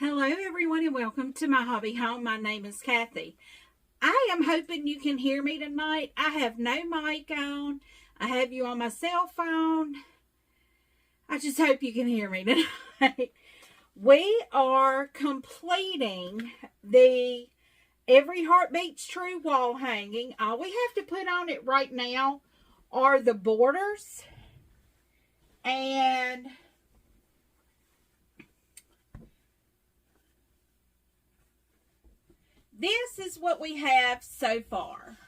Hello everyone and welcome to my hobby home. My name is Cathy. I am hoping you can hear me tonight. I have no mic on. I have you on my cell phone. I just hope you can hear me tonight. We are completing the Every Heart Beats True wall hanging. All we have to put on it right now are the borders, and this is what we have so far.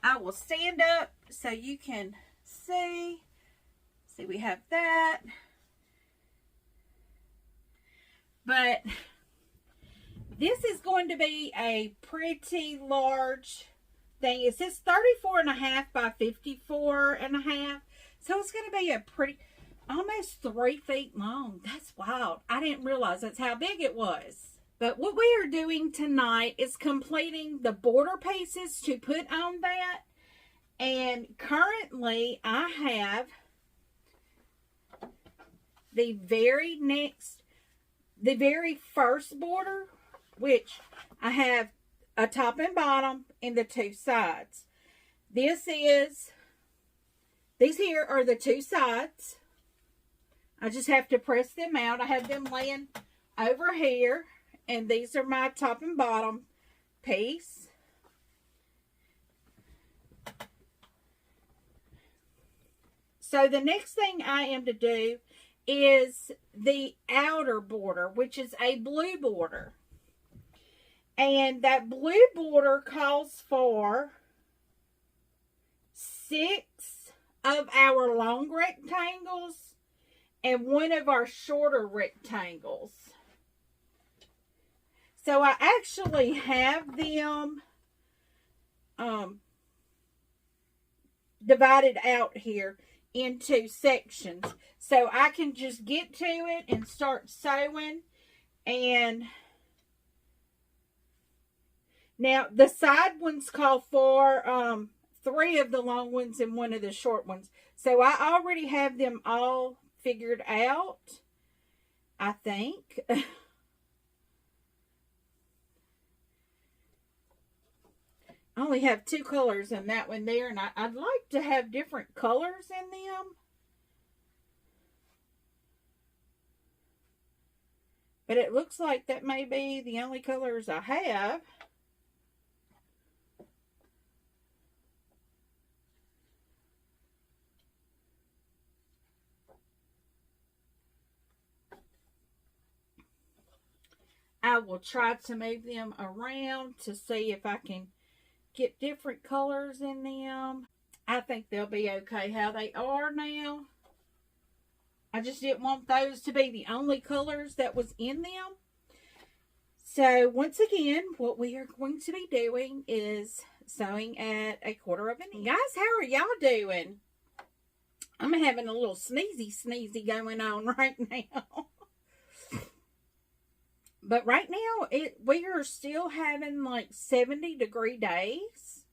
I will stand up so you can see. See, we have that. But this is going to be a pretty large thing. It says 34.5 by 54.5. So it's going to be a pretty, almost 3 feet long. That's wild. I didn't realize that's how big it was. But what we are doing tonight is completing the border pieces to put on that. And currently I have the very first border, which I have a top and bottom and the 2 sides. These here are the 2 sides. I just have to press them out. I have them laying over here. And these are my top and bottom piece. So the next thing I am to do is the outer border, which is a blue border. And that blue border calls for 6 of our long rectangles and 1 of our shorter rectangles. So I actually have them divided out here into sections. So I can just get to it and start sewing. And now the side ones call for 3 of the long ones and 1 of the short ones. So I already have them all figured out, I think. I only have 2 colors in that one there, and I'd like to have different colors in them. But it looks like that may be the only colors I have. I will try to move them around to see if I can get different colors in them. I think they'll be okay how they are now. I just didn't want those to be the only colors that was in them. So once again, what we are going to be doing is sewing at 1/4 of an inch. Guys, how are y'all doing? I'm having a little sneezy going on right now. But right now, we are still having like 70-degree days.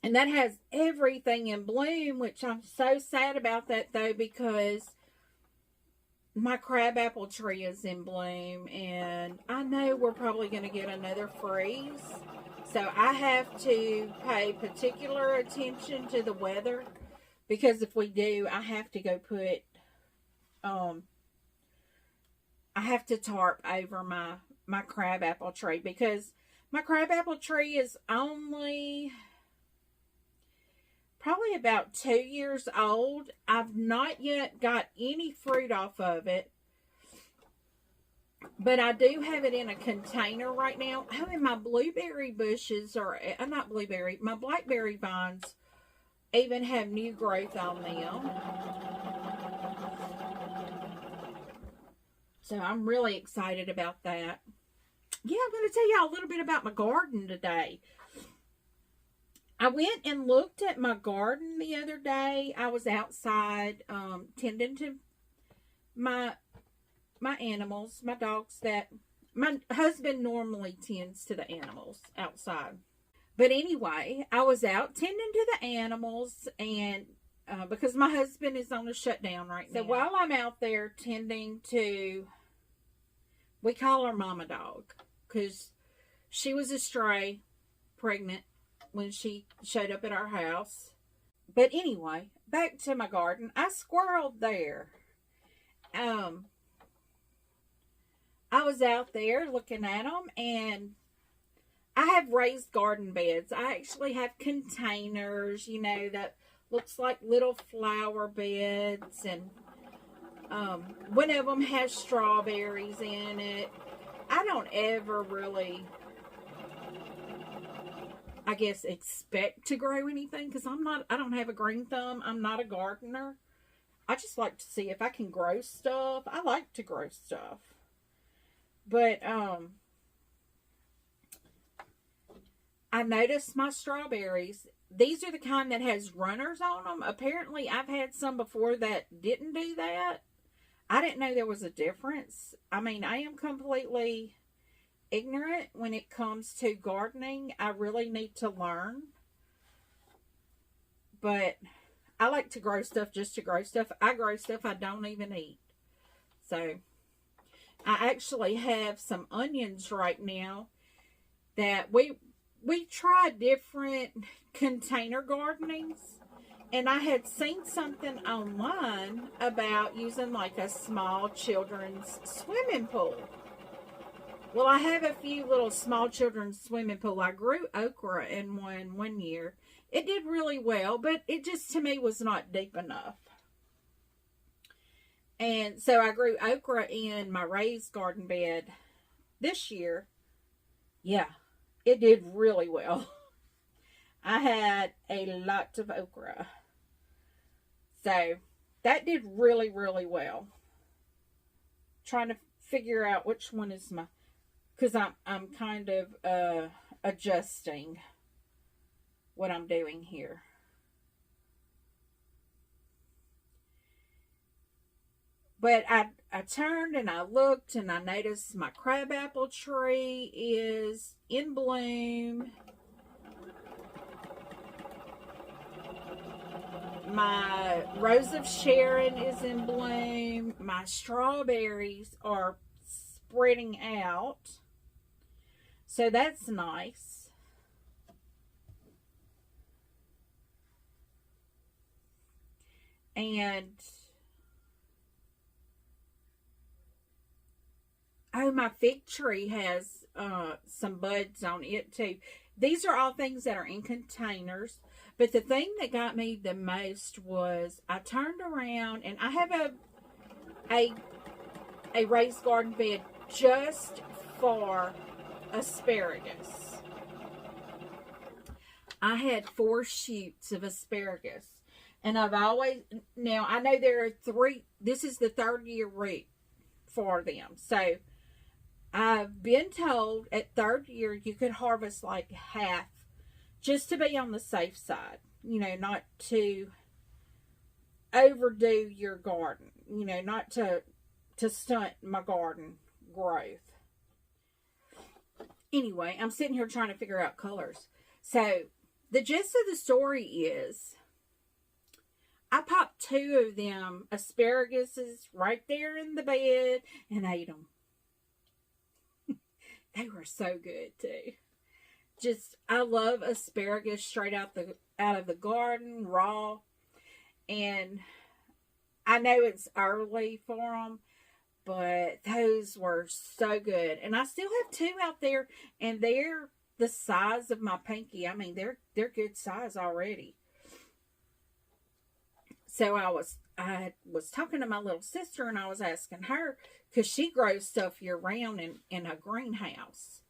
And that has everything in bloom, which I'm so sad about that though, because my crabapple tree is in bloom. And I know we're probably going to get another freeze. So I have to pay particular attention to the weather. Because if we do, I have to go put... I have to tarp over my crabapple tree, because my crabapple tree is only probably about 2 years old. I've not yet got any fruit off of it, but I do have it in a container right now. Oh, and my blueberry bushes are, not blueberry, my blackberry vines even have new growth on them. So I'm really excited about that. Yeah, I'm going to tell y'all a little bit about my garden today. I went and looked at my garden the other day. I was outside tending to my animals, my dogs, that my husband normally tends to the animals outside. But anyway, I was out tending to the animals, and because my husband is on a shutdown right now. So while I'm out there tending to, we call her Mama Dog, because she was a stray, pregnant, when she showed up at our house. But anyway, back to my garden. I squirreled there. I was out there looking at them, and I have raised garden beds. I actually have containers, you know, that looks like little flower beds, and one of them has strawberries in it. I don't ever really, I guess, expect to grow anything, because I don't have a green thumb. I'm not a gardener. I just like to see if I can grow stuff. I like to grow stuff. But, I noticed my strawberries. These are the kind that has runners on them. Apparently, I've had some before that didn't do that. I didn't know there was a difference. I mean, I am completely ignorant when it comes to gardening. I really need to learn. But I like to grow stuff just to grow stuff. I grow stuff I don't even eat. So, I actually have some onions right now that we tried different container gardenings, and I had seen something online about using like a small children's swimming pool. Well, I have a few little small children's swimming pool. I grew okra in one year. It did really well, but it just, to me, was not deep enough. And so I grew okra in my raised garden bed this year. Yeah, it did really well. I had a lot of okra. So that did really, really well. Trying to figure out which one is my, because I'm kind of adjusting what I'm doing here. But I turned and I looked and I noticed my crabapple tree is in bloom. My Rose of Sharon is in bloom. My strawberries are spreading out. So that's nice. And oh, my fig tree has some buds on it too. These are all things that are in containers. But the thing that got me the most was I turned around and I have a raised garden bed just for asparagus. I had 4 shoots of asparagus. And I've always, now I know there are 3, this is the 3rd year root for them. So I've been told at 3rd year you could harvest like half, just to be on the safe side, you know, not to overdo your garden, you know, not to stunt my garden growth. Anyway, I'm sitting here trying to figure out colors. So the gist of the story is I popped 2 of them asparaguses right there in the bed and ate them. They were so good too. Just, I love asparagus straight out of the garden, raw. And I know it's early for them, but those were so good. And I still have 2 out there, and they're the size of my pinky. I mean, they're good size already. So I was talking to my little sister, and I was asking her, because she grows stuff year round in a greenhouse.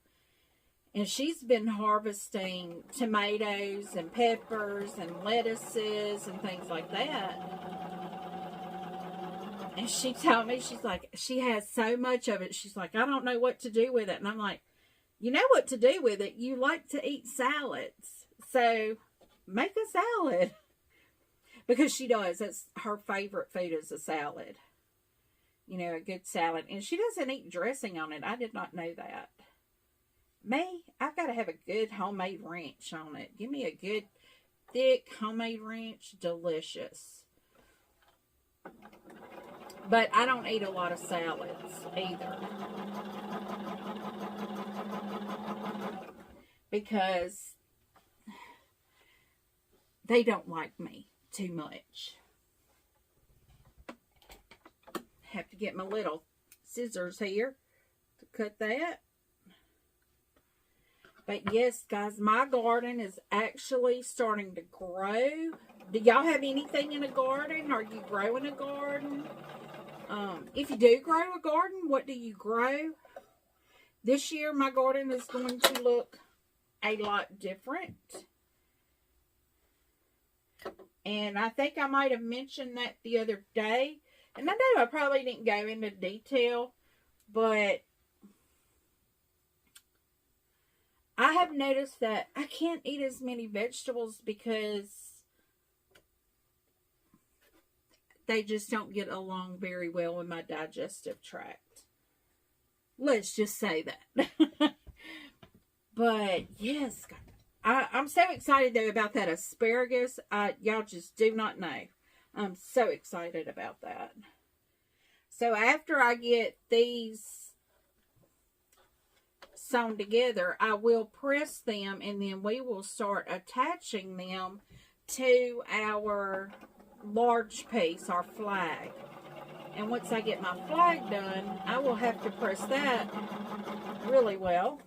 And she's been harvesting tomatoes and peppers and lettuces and things like that. And she told me, she's like, she has so much of it. She's like, I don't know what to do with it. And I'm like, you know what to do with it. You like to eat salads. So make a salad. Because she does. That's her favorite food is a salad. You know, a good salad. And she doesn't eat dressing on it. I did not know that. Me, I've got to have a good homemade ranch on it. Give me a good, thick homemade ranch. Delicious. But I don't eat a lot of salads either, because they don't like me too much. Have to get my little scissors here to cut that. But yes, guys, my garden is actually starting to grow. Do y'all have anything in a garden? Are you growing a garden? If you do grow a garden, what do you grow? This year, my garden is going to look a lot different. And I think I might have mentioned that the other day. And I know I probably didn't go into detail, but I have noticed that I can't eat as many vegetables because they just don't get along very well with my digestive tract. Let's just say that. But yes, I'm so excited though about that asparagus. Y'all just do not know. I'm so excited about that. So after I get these sewn together, I will press them, and then we will start attaching them to our large piece, our flag. And once I get my flag done, I will have to press that really well.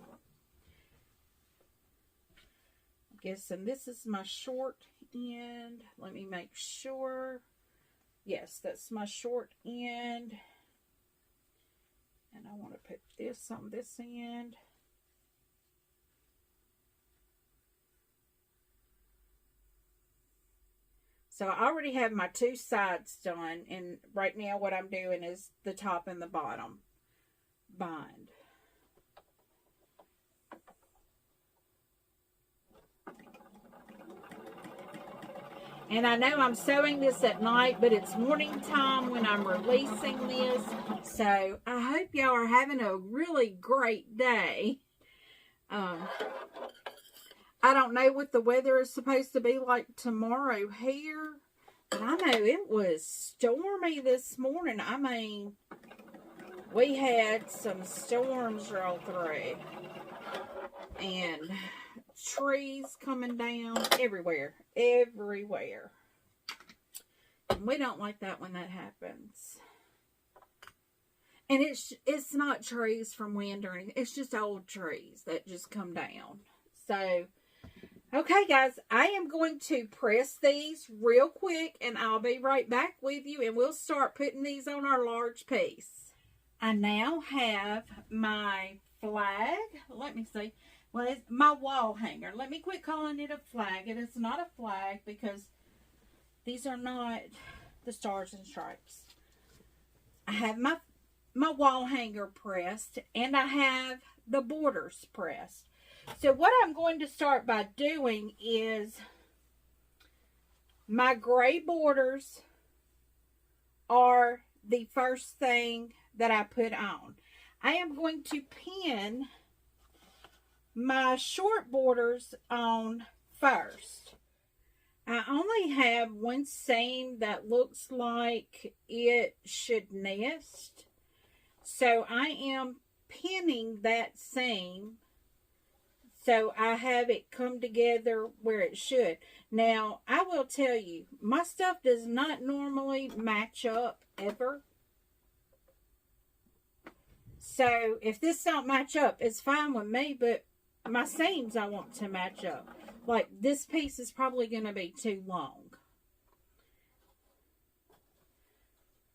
I'm guessing this is my short end. Let me make sure. Yes, that's my short end. And I want to put this on this end. So I already have my two sides done, and right now what I'm doing is the top and the bottom bind. And I know I'm sewing this at night, but it's morning time when I'm releasing this. So I hope y'all are having a really great day. I don't know what the weather is supposed to be like tomorrow here, but I know it was stormy this morning. I mean, we had some storms roll through, and trees coming down everywhere. And we don't like that when that happens. And it's not trees from wind or anything. It's just old trees that just come down. So, okay, guys, I am going to press these real quick, and I'll be right back with you, and we'll start putting these on our large piece. I now have my flag. Let me see. Well, it's my wall hanger. Let me quit calling it a flag. It is not a flag because these are not the stars and stripes. I have my wall hanger pressed, and I have the borders pressed. So what I'm going to start by doing is my gray borders are the first thing that I put on. I am going to pin my short borders on first. I only have one seam that looks like it should nest. So I am pinning that seam so I have it come together where it should. Now, I will tell you, my stuff does not normally match up ever. So if this don't match up, it's fine with me, but my seams I want to match up. Like this piece is probably going to be too long,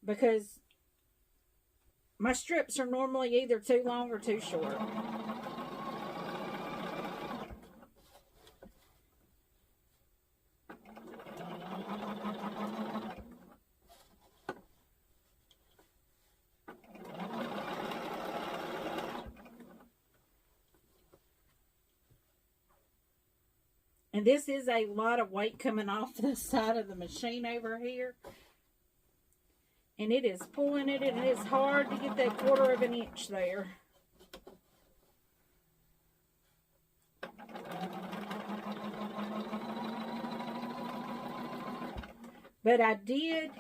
because my strips are normally either too long or too short. And this is a lot of weight coming off the side of the machine over here. And it is pulling it, and it's hard to get that 1/4 of an inch there. But I did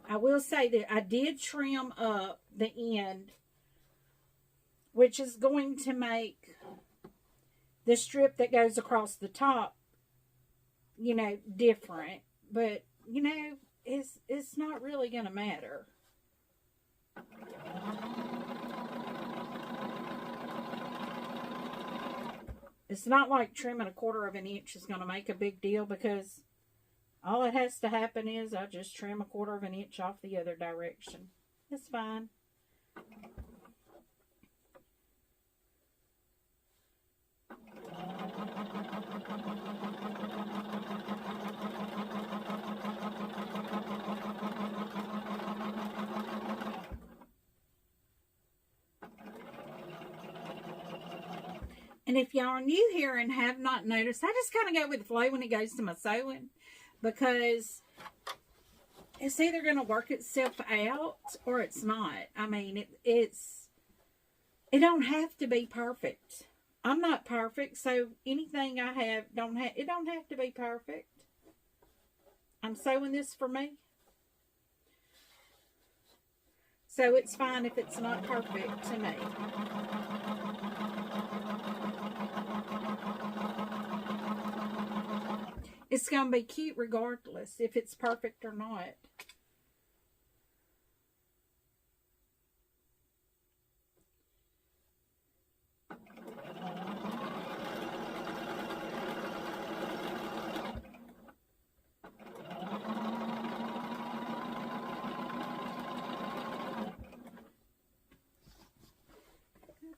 I will say that I did trim up the end, which is going to make the strip that goes across the top, you know, different. But, you know, it's not really going to matter. It's not like trimming 1/4 of an inch is going to make a big deal, because all that has to happen is I just trim 1/4 of an inch off the other direction. It's fine. And if y'all are new here and have not noticed, I just kind of go with the flow when it goes to my sewing, because it's either going to work itself out or it's not. I mean, it don't have to be perfect. I'm not perfect, so anything I have it don't have to be perfect. I'm sewing this for me, so it's fine if it's not perfect to me. It's going to be cute regardless if it's perfect or not.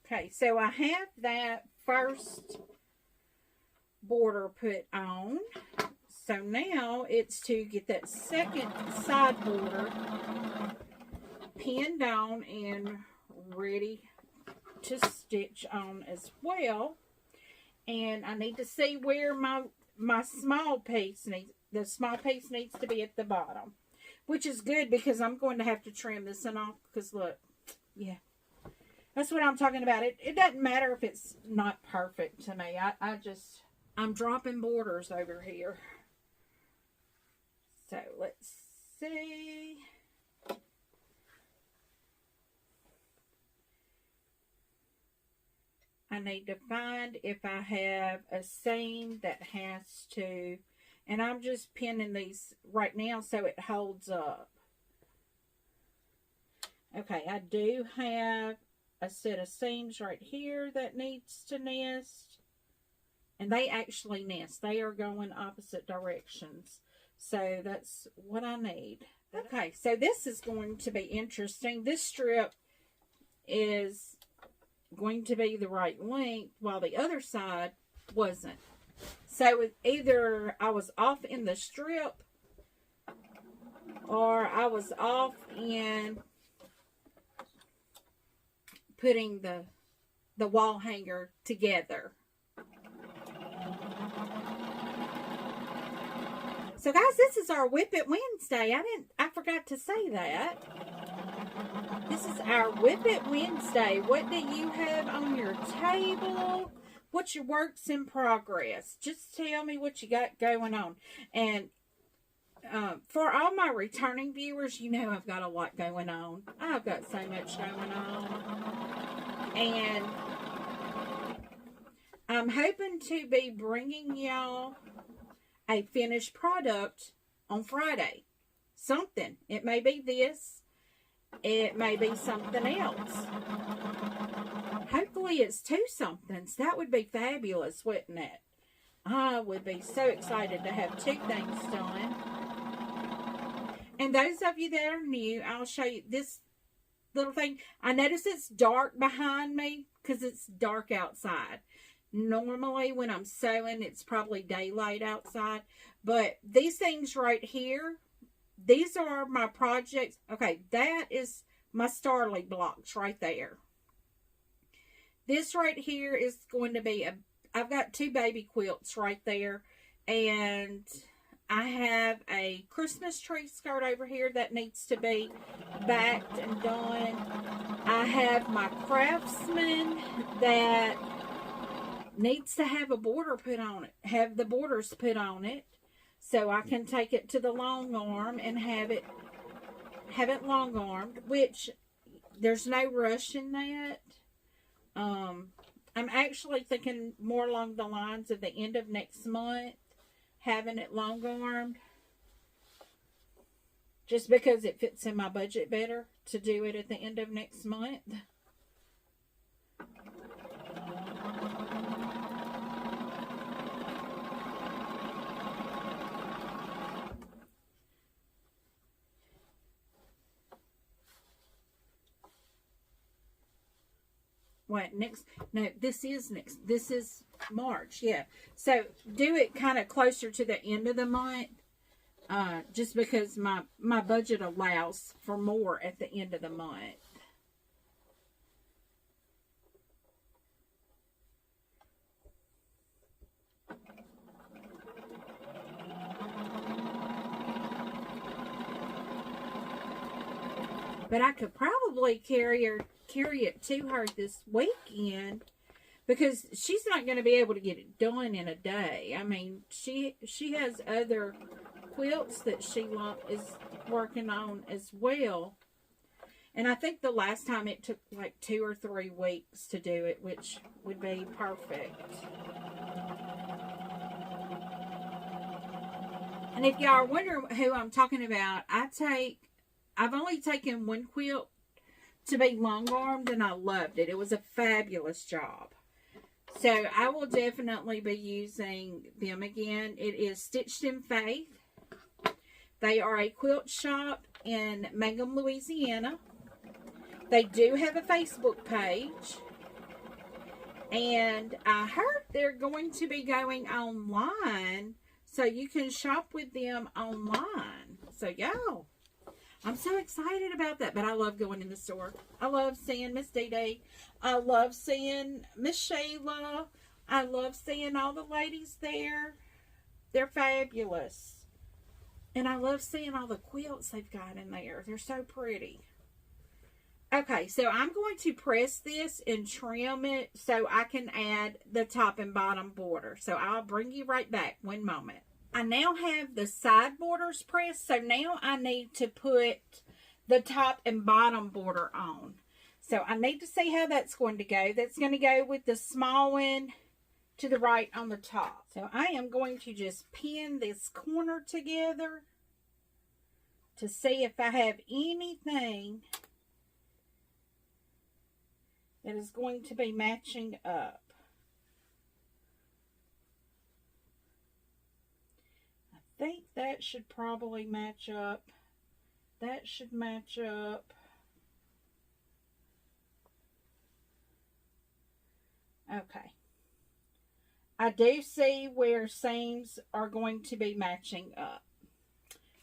Okay, so I have that first border put on. So now it's to get that second side border pinned on and ready to stitch on as well. And I need to see where my small piece needs, the small piece needs to be at the bottom, which is good because I'm going to have to trim this one off, because look, yeah. That's what I'm talking about. It doesn't matter if it's not perfect to me. I'm dropping borders over here. So let's see. I need to find if I have a seam that has to, and I'm just pinning these right now so it holds up. Okay, I do have a set of seams right here that needs to nest, and they actually nest. They are going opposite directions, so that's what I need. Okay, so this is going to be interesting. This strip is going to be the right length while the other side wasn't. So either I was off in the strip or I was off in putting the wall hanger together. So guys, this is our Whip It Wednesday. I forgot to say that. This is our Whip It Wednesday. What do you have on your table? What's your works in progress? Just tell me what you got going on. And for all my returning viewers, you know I've got a lot going on. I've got so much going on. And I'm hoping to be bringing y'all a finished product on Friday. Something. It may be this. It may be something else. Hopefully it's 2 somethings. That would be fabulous, wouldn't it? I would be so excited to have 2 things done. And those of you that are new, I'll show you this little thing. I notice it's dark behind me because it's dark outside. Normally when I'm sewing, it's probably daylight outside. But these things right here, these are my projects. Okay, that is my starly blocks right there. This right here is going to be I've got 2 baby quilts right there. And I have a Christmas tree skirt over here that needs to be backed and done. I have my Craftsman that needs to have a border put on it. Have the borders put on it. So I can take it to the long arm and have it have it long armed, which there's no rush in that. I'm actually thinking more along the lines of the end of next month, having it long armed, just because it fits in my budget better to do it at the end of next month. What, next? No, this is next. This is March, yeah. So do it kind of closer to the end of the month, just because my budget allows for more at the end of the month. But I could probably carry it to her this weekend, because she's not going to be able to get it done in a day. I mean, she has other quilts that she is working on as well. And I think the last time it took like 2 or 3 weeks to do it, which would be perfect. And if y'all are wondering who I'm talking about, I've only taken one quilt to be long armed, and I loved it. It was a fabulous job. So I will definitely be using them again. It is Stitched in Faith. They are a quilt shop in Mangum, Louisiana. They do have a Facebook page. And I heard they're going to be going online, so you can shop with them online. So y'all, I'm so excited about that. But I love going in the store. I love seeing Miss Dee Dee. I love seeing Miss Sheila. I love seeing all the ladies there. They're fabulous. And I love seeing all the quilts they've got in there. They're so pretty. Okay, so I'm going to press this and trim it so I can add the top and bottom border. So I'll bring you right back. One moment. I now have the side borders pressed, so now I need to put the top and bottom border on. So I need to see how that's going to go. That's going to go with the small one to the right on the top. So I am going to just pin this corner together to see if I have anything that is going to be matching up. I think that should probably match up. That should match up. Okay. I do see where seams are going to be matching up,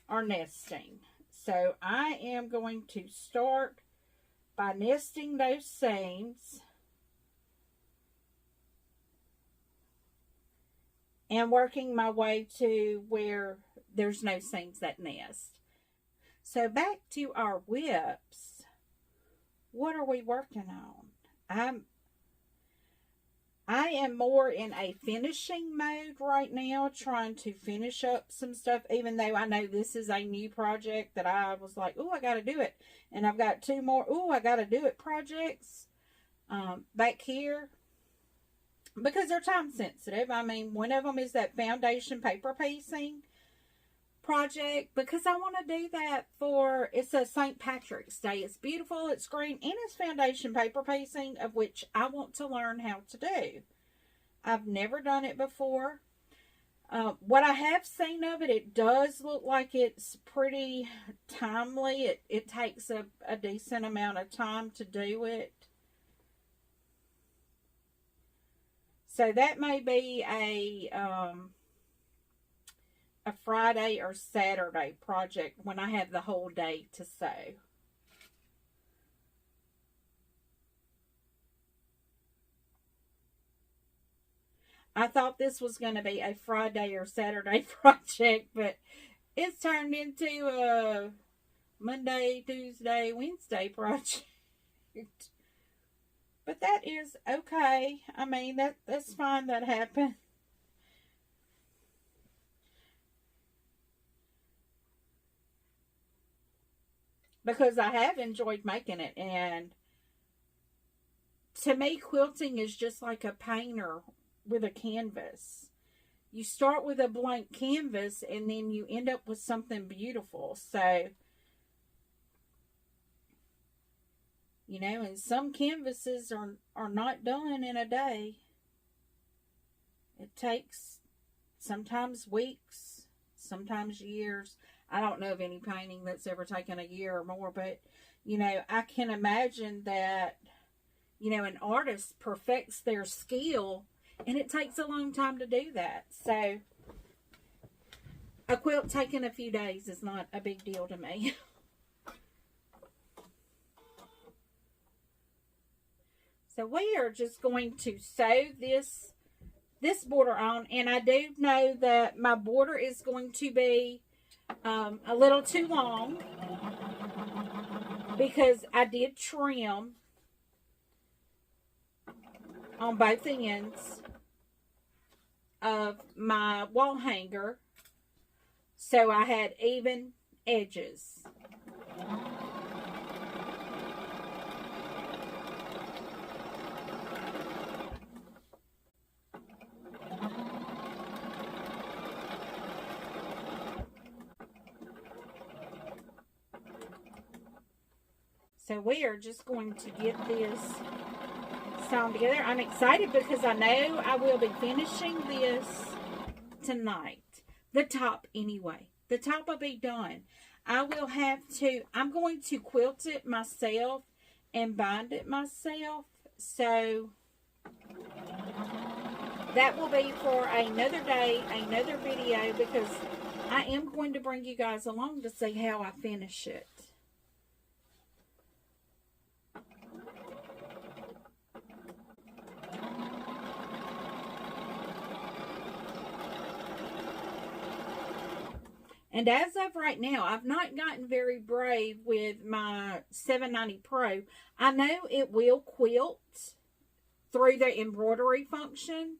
or nesting. So I am going to start by nesting those seams and working my way to where there's no seams that nest. So back to our whips. What are we working on? I am more in a finishing mode right now, trying to finish up some stuff, even though I know this is a new project that I was like, oh, I got to do it. And I've got 2 more, oh, I got to do it projects back here, because they're time sensitive. I mean, one of them is that foundation paper piecing project, because I want to do that for, it's a St. Patrick's Day. It's beautiful, it's green, and it's foundation paper piecing, of which I want to learn how to do. I've never done it before. What I have seen of it, it does look like it's pretty timely. It takes a decent amount of time to do it. So that may be a Friday or Saturday project when I have the whole day to sew. I thought this was going to be a Friday or Saturday project, but it's turned into a Monday, Tuesday, Wednesday project. But that is okay. I mean, that's fine. That happened. because I have enjoyed making it. And to me, quilting is just like a painter with a canvas. You start with a blank canvas and then you end up with something beautiful. So, you know, and some canvases are not done in a day. It takes sometimes weeks, sometimes years. I don't know of any painting that's ever taken a year or more, but, you know, I can imagine that, you know, an artist perfects their skill, and it takes a long time to do that. So, a quilt taking a few days is not a big deal to me. So, we are just going to sew this border on, and I do know that my border is going to be a little too long because I did trim on both ends of my wall hanger, so I had even edges. So we are just going to get this sewn together. I'm excited because I know I will be finishing this tonight. The top anyway. The top will be done. I'm going to quilt it myself and bind it myself. So that will be for another day, another video, because I am going to bring you guys along to see how I finish it. And as of right now, I've not gotten very brave with my 790 Pro. I know it will quilt through the embroidery function,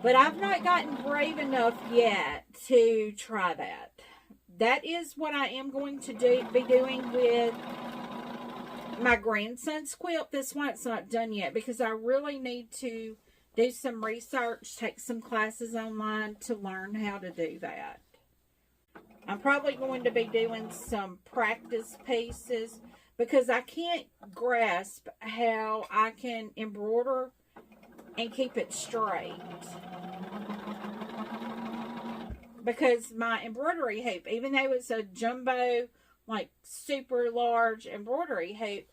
but I've not gotten brave enough yet to try that. That is what I am going to be doing with my grandson's quilt. This one, it's not done yet because I really need to do some research, take some classes online to learn how to do that. I'm probably going to be doing some practice pieces because I can't grasp how I can embroider and keep it straight. Because my embroidery hoop, even though it's a jumbo, like super large embroidery hoop,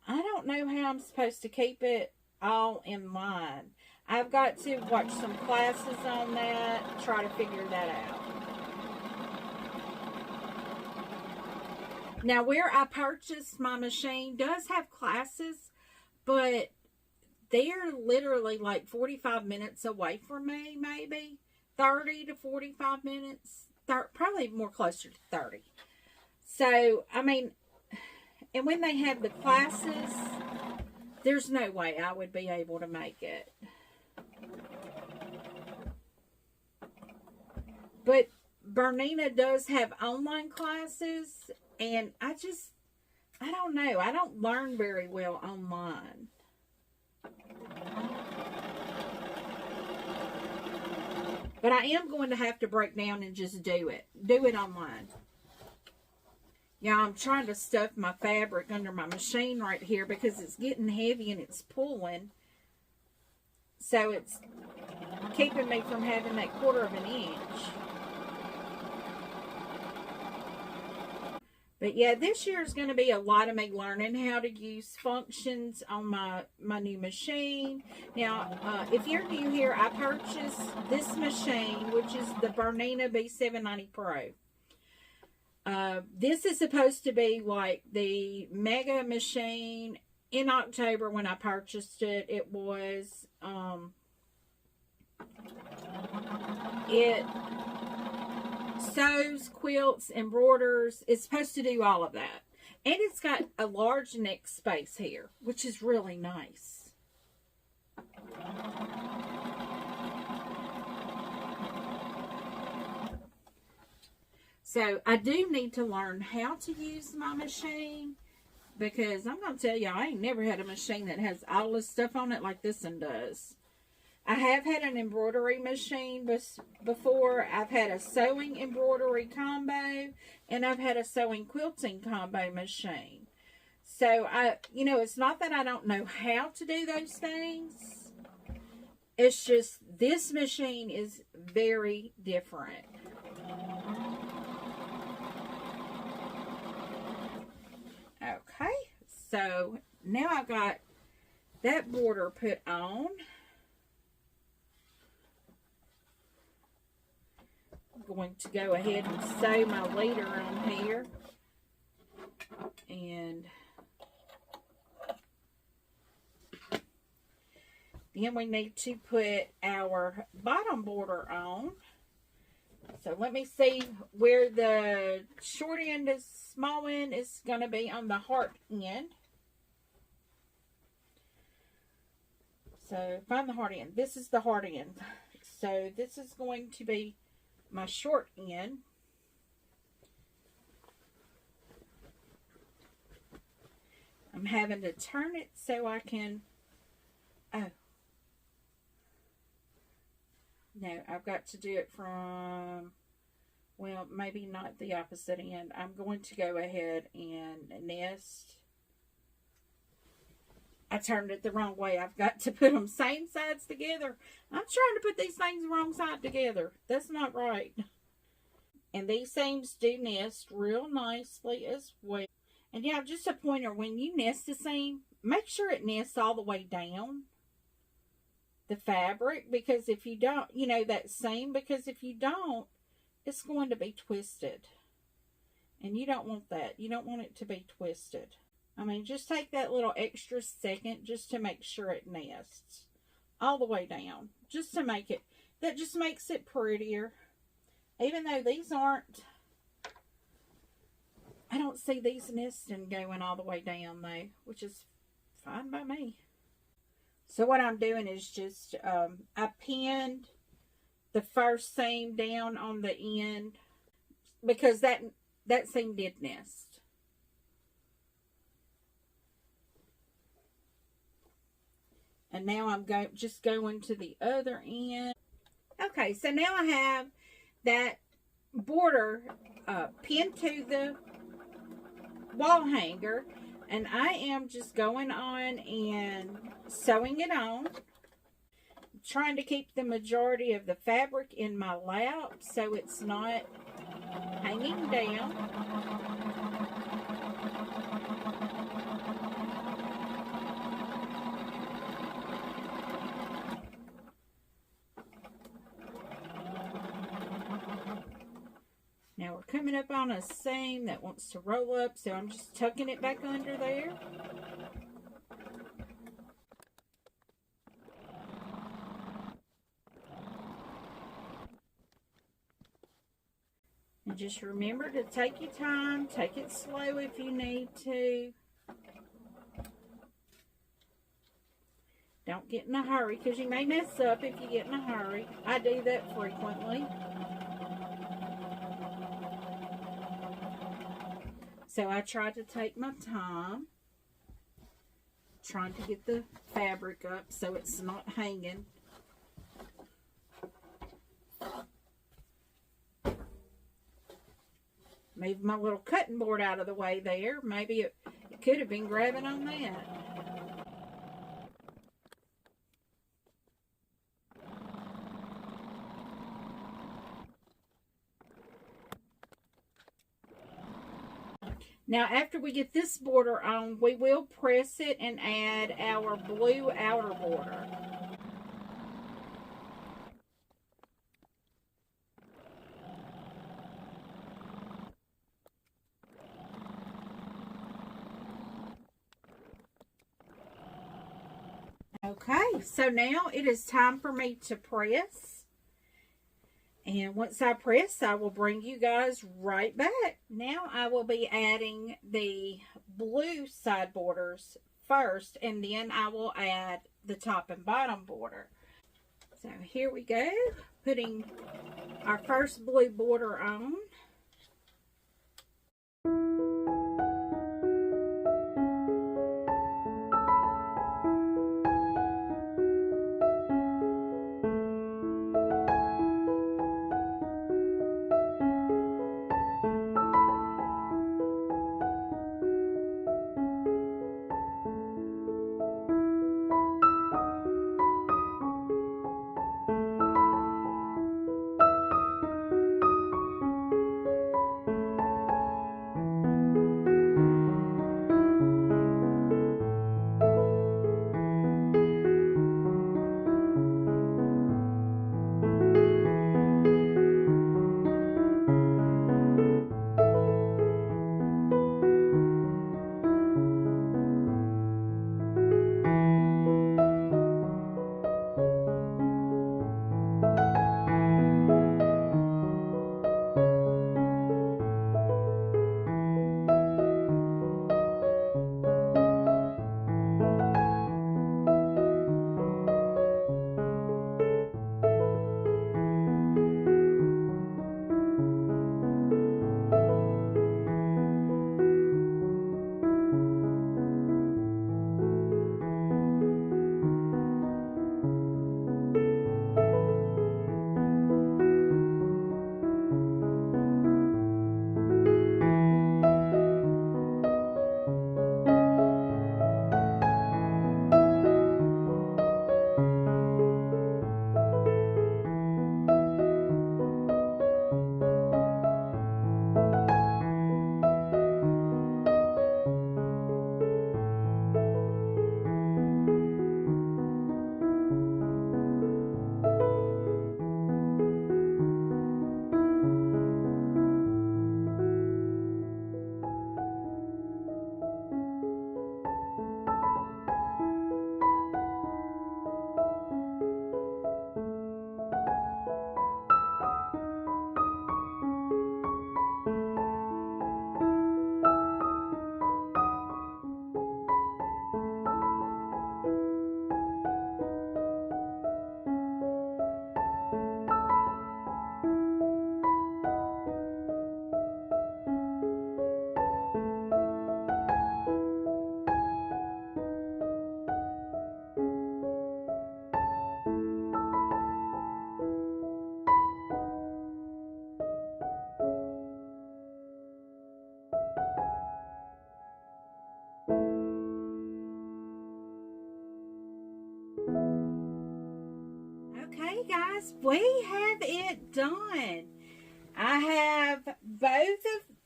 I don't know how I'm supposed to keep it all in line. I've got to watch some classes on that, try to figure that out. Now, where I purchased my machine does have classes, but they're literally like 45 minutes away from me, maybe 30 to 45 minutes, probably more closer to 30. So, I mean, and when they have the classes, there's no way I would be able to make it. But Bernina does have online classes, and I don't know. I don't learn very well online. But I am going to have to break down and just do it. Do it online. Yeah, I'm trying to stuff my fabric under my machine right here because it's getting heavy and it's pulling. So it's keeping me from having that 1/4 of an inch. But yeah, this year is going to be a lot of me learning how to use functions on my new machine. Now, if you're new here, I purchased this machine, which is the Bernina B790 Pro. This is supposed to be like the mega machine. In October when I purchased it, it was, it sews, quilts, embroiders. It's supposed to do all of that. And it's got a large neck space here, which is really nice. So I do need to learn how to use my machine, because I'm going to tell you, I ain't never had a machine that has all this stuff on it like this one does. I have had an embroidery machine before. I've had a sewing embroidery combo, and I've had a sewing quilting combo machine. So it's not that I don't know how to do those things. It's just this machine is very different. Okay, so now I got that border put on. I'm going to go ahead and sew my leader on here. And then we need to put our bottom border on. So let me see where the short end is, small end is going to be on the heart end. So find the heart end. This is the heart end. So this is going to be my short end. I'm having to turn it so I can, no, I've got to do it from, well, maybe not the opposite end. I'm going to go ahead and nest. I turned it the wrong way. I've got to put them same sides together. I'm trying to put these things the wrong side together. That's not right. And these seams do nest real nicely as well. And yeah, just a pointer, when you nest a seam, make sure it nests all the way down the fabric, because if you don't, that seam, because if you don't, it's going to be twisted. And you don't want that. You don't want it to be twisted. I mean, just take that little extra second just to make sure it nests all the way down. Just to make it, that just makes it prettier. Even though these aren't, I don't see these nesting going all the way down though, which is fine by me. So what I'm doing is just, I pinned the first seam down on the end, because that seam did nest. And now I'm just going to the other end. Okay, so now I have that border pinned to the wall hanger, and I am just going on and sewing it on. I'm trying to keep the majority of the fabric in my lap so it's not hanging down. Now we're coming up on a seam that wants to roll up, so I'm just tucking it back under there. And just remember to take your time, take it slow if you need to. Don't get in a hurry, because you may mess up if you get in a hurry. I do that frequently. So I try to take my time, trying to get the fabric up so it's not hanging. Move my little cutting board out of the way there. Maybe it could have been grabbing on that. Now, after we get this border on, we will press it and add our blue outer border. Okay, so now it is time for me to press. And once I press, I will bring you guys right back. Now I will be adding the blue side borders first, and then I will add the top and bottom border. So here we go, putting our first blue border on. Okay, guys, we have it done. I have both of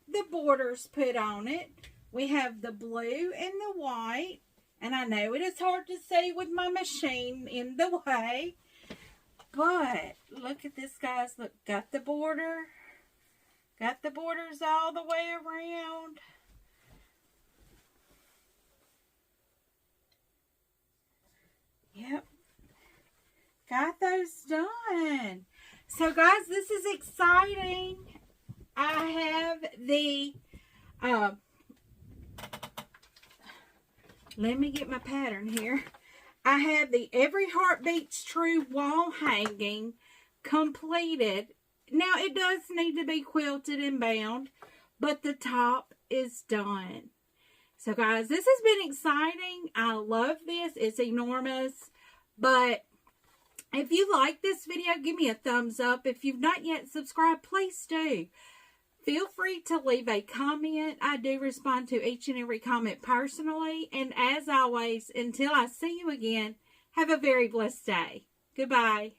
the borders put on it. We have the blue and the white. And I know it is hard to see with my machine in the way. But look at this, guys. Look, got the border. Got the borders all the way around. Yep. Got those done. So, guys, this is exciting. I have the, let me get my pattern here. I have the Every Heart Beats True wall hanging completed. Now, it does need to be quilted and bound, but the top is done. So, guys, this has been exciting. I love this. It's enormous. But if you like this video, give me a thumbs up. If you've not yet subscribed, please do. Feel free to leave a comment. I do respond to each and every comment personally. And as always, until I see you again, have a very blessed day. Goodbye.